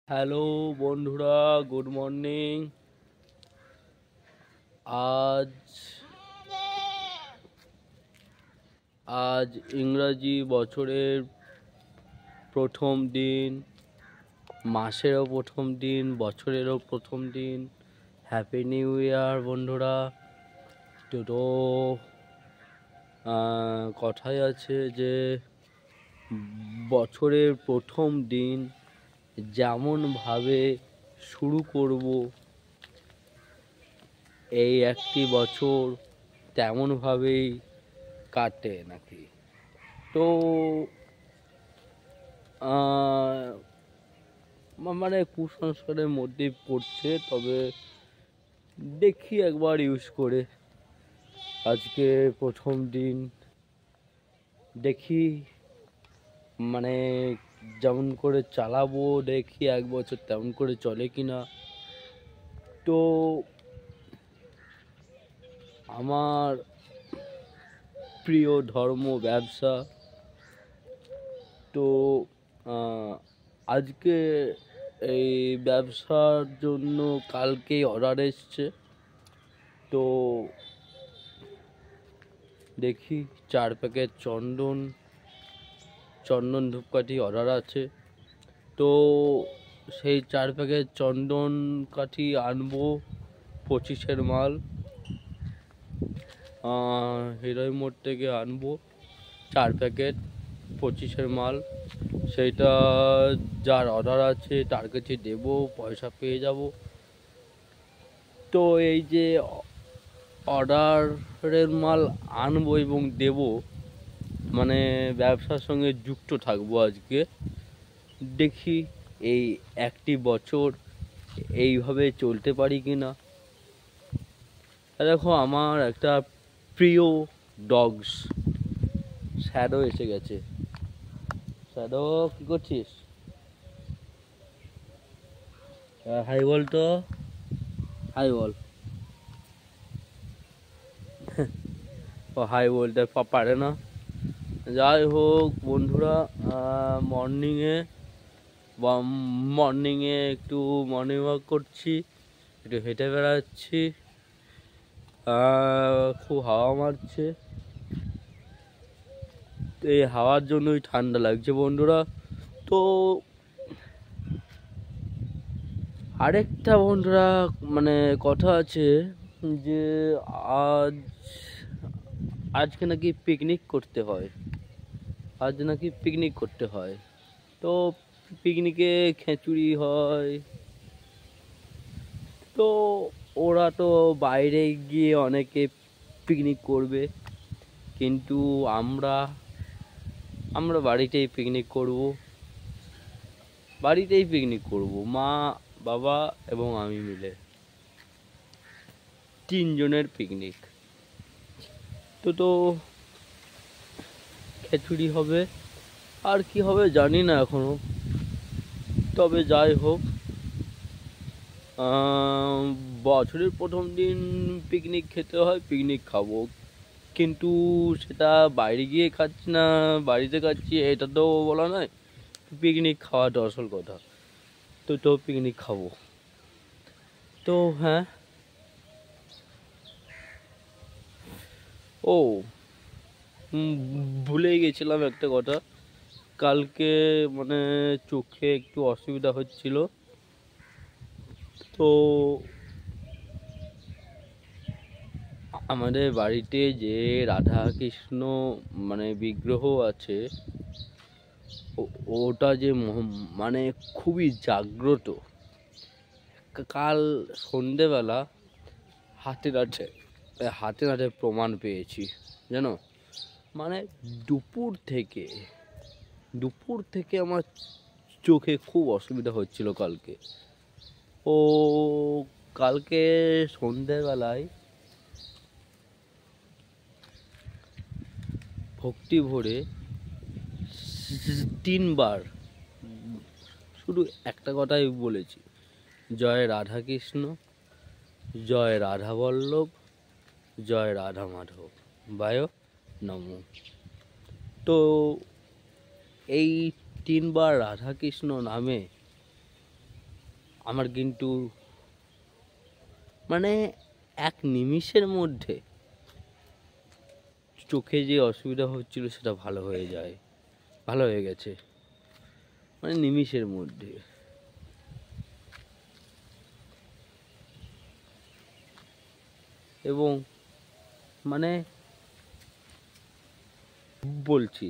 Hello বন্ধুরা, good morning. আজ আজ ইংরাজি বছরের প্রথম দিন, মাসেরও প্রথম দিন, বছরেরও প্রথম দিন। হ্যাপি নিউ ইয়ার বন্ধুরা। তো কথাই আছে যে বছরের প্রথম দিন যেমনভাবে শুরু করব এই একটি বছর তেমনভাবেই কাটে নাকি। তো মানে কুসংস্কারের মধ্যে পড়ছে, তবে দেখি একবার ইউজ করে। আজকে প্রথম দিন, দেখি মানে যেমন করে চালাবো, দেখি এক বছর তেমন করে চলে কিনা। তো আমার প্রিয় ধর্ম ব্যবসা। তো আজকে এই ব্যবসার জন্য কালকেই অর্ডার এসছে। তো দেখি 4 প্যাকেট চন্দন ধূপকাঠি অর্ডার আছে। তো সেই 4 প্যাকেট চন্দন কাঠি আনবো 25-এর মাল, হিরোই মোড় থেকে আনবো 4 প্যাকেট 25-এর মাল। সেইটা যার অর্ডার আছে তার কাছে দেবো, পয়সা পেয়ে যাব। তো এই যে অর্ডারের মাল আনবো এবং দেব, মানে ব্যবসার সঙ্গে যুক্ত থাকবো আজকে। দেখি এই একটি বছর এইভাবে চলতে পারি কিনা। দেখো, আমার একটা প্রিয় ডগস শ্যাডো এসে গেছে। শ্যাডো, কি করছিস? হাই বল তো, হাই বল। ও হাই বলতে পারে না। যাই হোক বন্ধুরা, মর্নিংয়ে একটু মর্নিং ওয়াক করছি, একটু হেঁটে বেড়াচ্ছি। খুব হাওয়া মারছে, এই হাওয়ার জন্যই ঠান্ডা লাগছে বন্ধুরা। তো আরেকটা বন্ধুরা, মানে কথা আছে যে আজকে নাকি পিকনিক করতে হয়, তো পিকনিকে খিচুড়ি হয়। তো ওরা তো বাইরে গিয়ে অনেকে পিকনিক করবে, কিন্তু আমরা বাড়িতেই পিকনিক করব, মা, বাবা এবং আমি মিলে 3 জনের পিকনিক। তো খিচুড়ি হবে, আর কি হবে জানি না এখনো। তবে যাই হোক, বছরের প্রথম দিন পিকনিক খেতে হয়, পিকনিক খাবো, কিন্তু সেটা বাইরে গিয়ে খাচ্ছি না বাড়িতে খাচ্ছি এটা তো বলা নয়। পিকনিক খাওয়াটা আসল কথা। তো পিকনিক খাবো। তো হ্যাঁ, ও ভুলেই গেছিলাম একটা কথা। কালকে মানে চোখে একটু অসুবিধা হচ্ছিল, তো আমাদের বাড়িতে যে রাধা কৃষ্ণ মানে বিগ্রহ আছে, ওটা যে মানে খুবই জাগ্রত। কাল সন্ধেবেলা হাতে নাতে প্রমাণ পেয়েছি জানো। মানে দুপুর থেকে আমার চোখে খুব অসুবিধা হচ্ছিল কালকে। ও কালকে সন্ধ্যেবেলায় ভক্তি ভরে 3বার শুধু একটা কথাই বলেছি, জয় রাধাকৃষ্ণ, জয় রাধা বল্লভ, জয় রাধা মাধব, বায় নম। তো এই 3বার রাধাকৃষ্ণ নামে আমার কিন্তু মানে এক নিমিষের মধ্যে চোখে যে অসুবিধা হচ্ছিল সেটা ভালো হয়ে যায়, ভালো হয়ে গেছে মানে নিমিষের মধ্যে। এবং মানে বলছি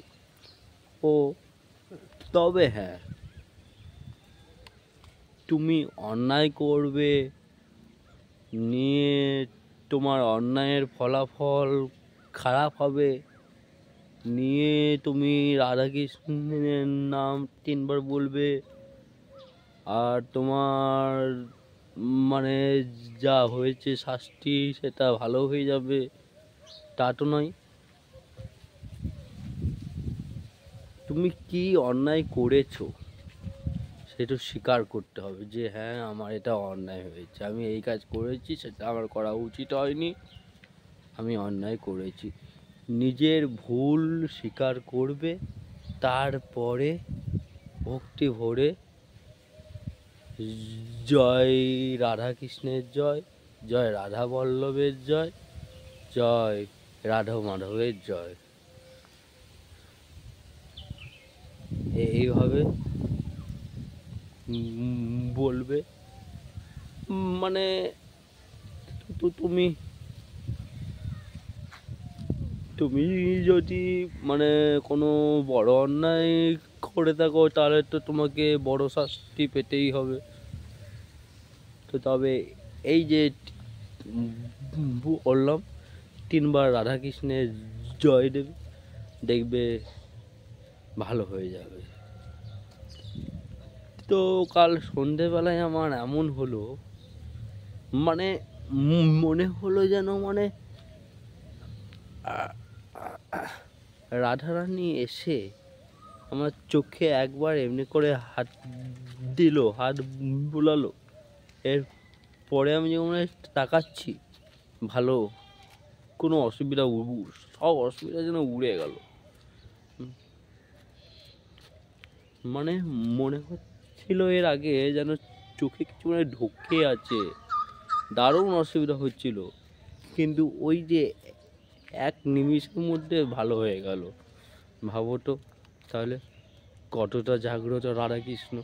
ও, তবে হ্যাঁ, তুমি অন্যায় করবে, নিয়ে তোমার অন্যায়ের ফলাফল খারাপ হবে, নিয়ে তুমি রাধাকৃষ্ণের নাম 3বার বলবে, আর তোমার মানে যা হয়েছে শাস্তি সেটা ভালো হয়ে যাবে, তা তো নয়। তুমি কি অন্যায় করেছো সেটা স্বীকার করতে হবে, যে হ্যাঁ আমার এটা অন্যায় হয়েছে, আমি এই কাজ করেছি, সেটা আমার করা উচিত হয়নি, আমি অন্যায় করেছি। নিজের ভুল স্বীকার করবে, তারপরে ভক্তি ভরে জয় রাধাকৃষ্ণের জয়, জয় রাধা বল্লভের জয়, জয় রাধা মাধবের জয়, এইভাবে বলবে। মানে তুমি তুমি যদি মানে কোনো বড় অন্যায় করে থাকো তাহলে তো তোমাকে বড় শাস্তি পেতেই হবে। তো তবে এই যে বললাম 3বার রাধাকৃষ্ণের জয় দেবে, দেখবে ভালো হয়ে যাবে। তো কাল সন্ধেবেলায় আমার এমন হলো, মানে মনে হলো যেন মানে রাধারানী এসে আমার চোখে একবার এমনি করে হাত দিল, হাত বুলালো, এর পরে আমি যখন তাকাচ্ছি, ভালো কোনো অসুবিধা, সব অসুবিধা যেন উড়ে গেল। মানে মনে হচ্ছিল এর আগে যেন চোখে কিছু মানে ঢোকে আছে, দারুণ অসুবিধা হচ্ছিল, কিন্তু ওই যে এক নিমিষের মধ্যে ভালো হয়ে গেল। ভাবো তো তাহলে কতটা জাগ্রত রাধাকৃষ্ণ।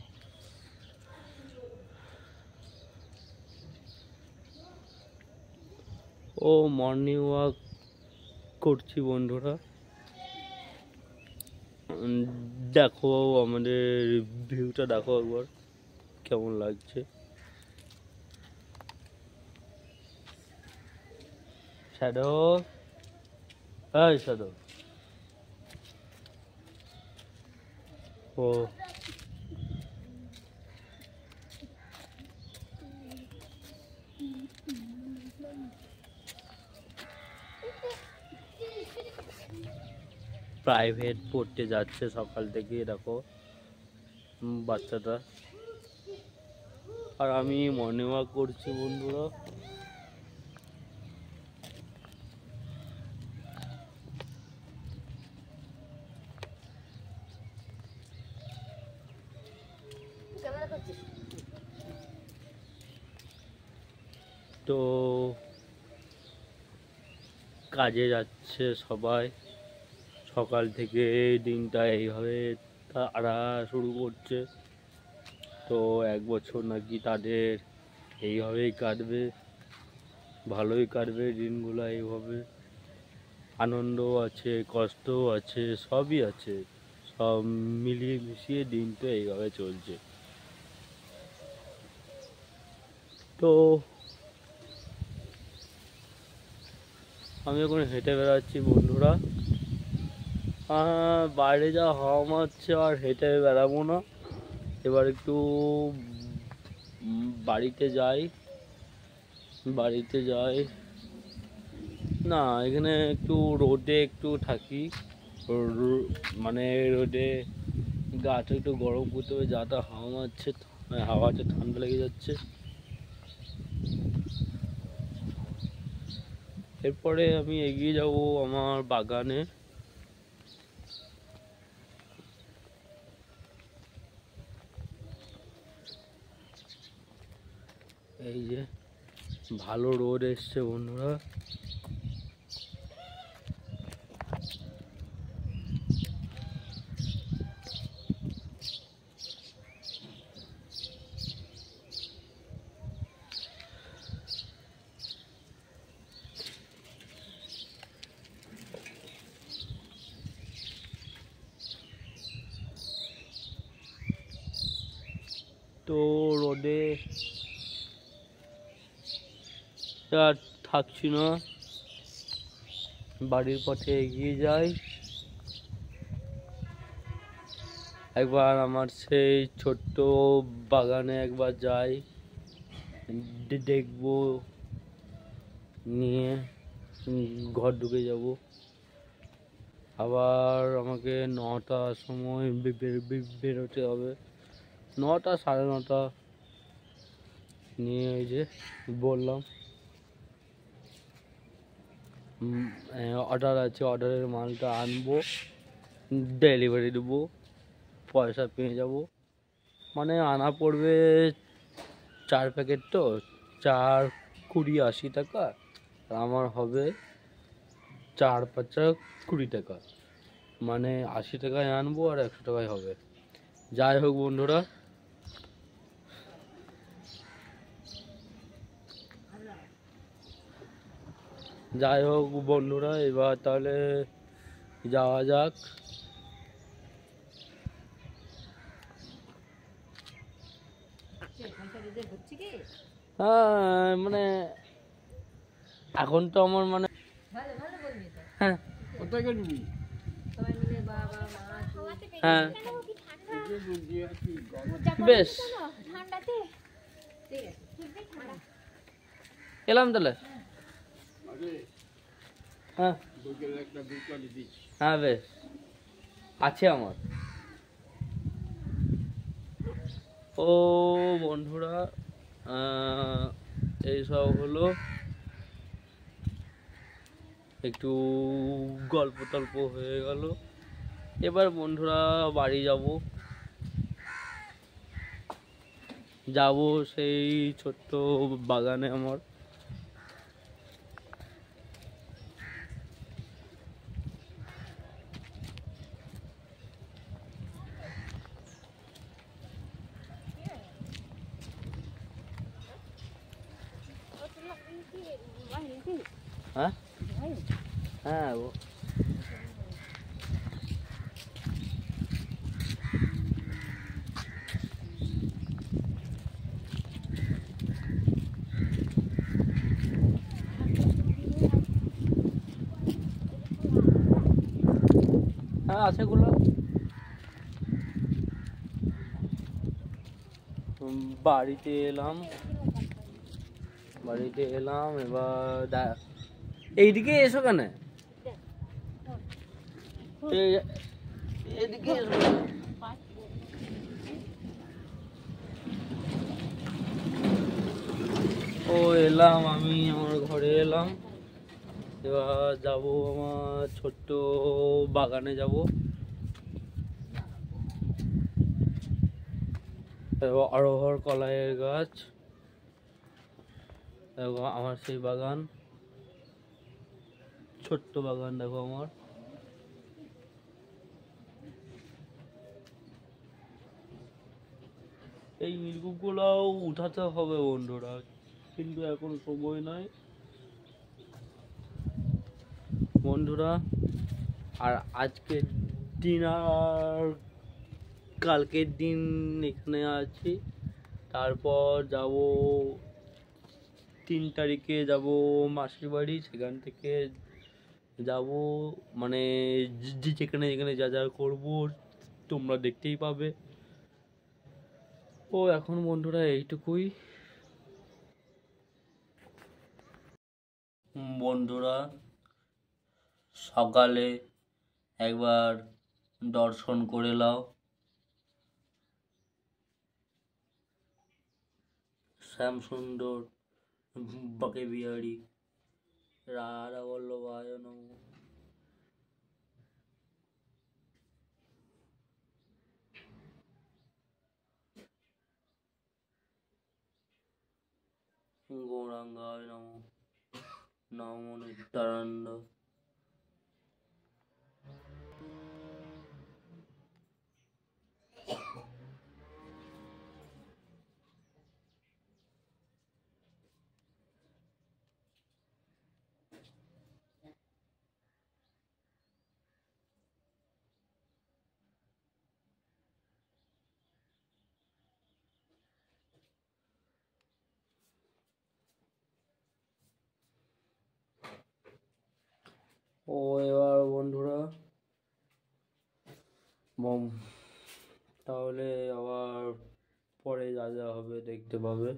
ও মর্নিং ওয়াক করছি বন্ধুরা, দেখো আমাদের ভিউটা দেখো একবার কেমন লাগছে। শ্যাডো, এই শ্যাডো, ও প্রাইভেট পড়তে যাচ্ছে সকাল থেকে, দেখো বাচ্চাটা, আর আমি মর্নিং ওয়াক করছি বন্ধুরা। তো কাজে যাচ্ছে সবাই, সকাল থেকে দিনটা এইভাবে তারা শুরু করছে। তো 1 বছর নাকি তাদের এইভাবেই কাটবে, ভালোই কাটবে দিনগুলো এইভাবে, আনন্দও আছে, কষ্টও আছে, সবই আছে, সব মিলিয়ে মিশিয়ে দিনটা এইভাবে চলছে। তো আমি এখন হেঁটে বেড়াচ্ছি বন্ধুরা, বাইরে যা হাওয়া মারছে আর হেঁটে বেড়াবো না, এবার একটু বাড়িতে যাই, না এখানে একটু রোদে একটু থাকি, মানে রোদে গাটা একটু গরম করতে হবে, যাটা হাওয়া মারছে, হাওয়াতে ঠান্ডা লেগে যাচ্ছে। এরপরে আমি এগিয়ে যাব আমার বাগানে। এই যে ভালো রোদ এসছে বন্ধুরা, তো রোদে আর থাকছি না, বাড়ির পথে এগিয়ে যাই। একবার আমার সেই ছোট্ট বাগানে একবার যাই, দেখবো, নিয়ে ঘর ঢুকে যাব। আবার আমাকে 9টার সময় বেরোতে হবে, 9টা 9:30 নিয়ে ওই যে বললাম অর্ডার আছে, অর্ডারের মালটা আনবো, ডেলিভারি দেবো, পয়সা পেয়ে যাব। মানে আনা পড়বে 4 প্যাকেট, তো 4 20 80 টাকা, আর আমার হবে 4 5 20 টাকা, মানে 80 টাকায় আনবো আর 100 টাকায় হবে। যাই হোক বন্ধুরা, এবার তাহলে যাওয়া যাক। হ্যাঁ মানে এখন তো আমার মানে হ্যাঁ হ্যাঁ বেশ এলাম তাহলে। হ্যাঁ হ্যাঁ বেশ আছে আমার। ও বন্ধুরা, এইসব হলো, একটু গল্প টল্প হয়ে গেল। এবার বন্ধুরা বাড়ি যাব সেই ছোট্ট বাগানে আমার। হ্যাঁ হ্যাঁ হ্যাঁ আছে গুলো। বাড়িতে এলাম এবার এইদিকে এসো কেন, এদিকে এসো। ও এলাম, আমি আমার ঘরে এলাম, এবার যাব আমার ছোট্ট বাগানে যাব। অরহর কলাইয়ের গাছ, দেখো আমার সেই বাগান, ছোট্ট বাগান দেখো আমার। এই মিলকুগুলাও উঠাতে হবে বন্ধুরা, কিন্তু এখন সময় নাই বন্ধুরা। আর আজকের দিন আর কালকের দিন এখানে আছি, তারপর যাব 3 তারিখে যাব মাসির বাড়ি, সেখান থেকে যাব মানে যেখানে যেখানে যা যা করবো তোমরা দেখতেই পাবে। ও এখন বন্ধুরা এইটুকুই। বন্ধুরা, সকালে একবার দর্শন করে নাও শ্যামসুন্দর বাঁকে বিহারী রাধা বল্লভায় নমঃ। গৌরাঙ্গায় নমঃ। নমো নিত্যানন্দ। ও এবার বন্ধুরা তাহলে আবার পরে যা যা হবে দেখতে পাবে।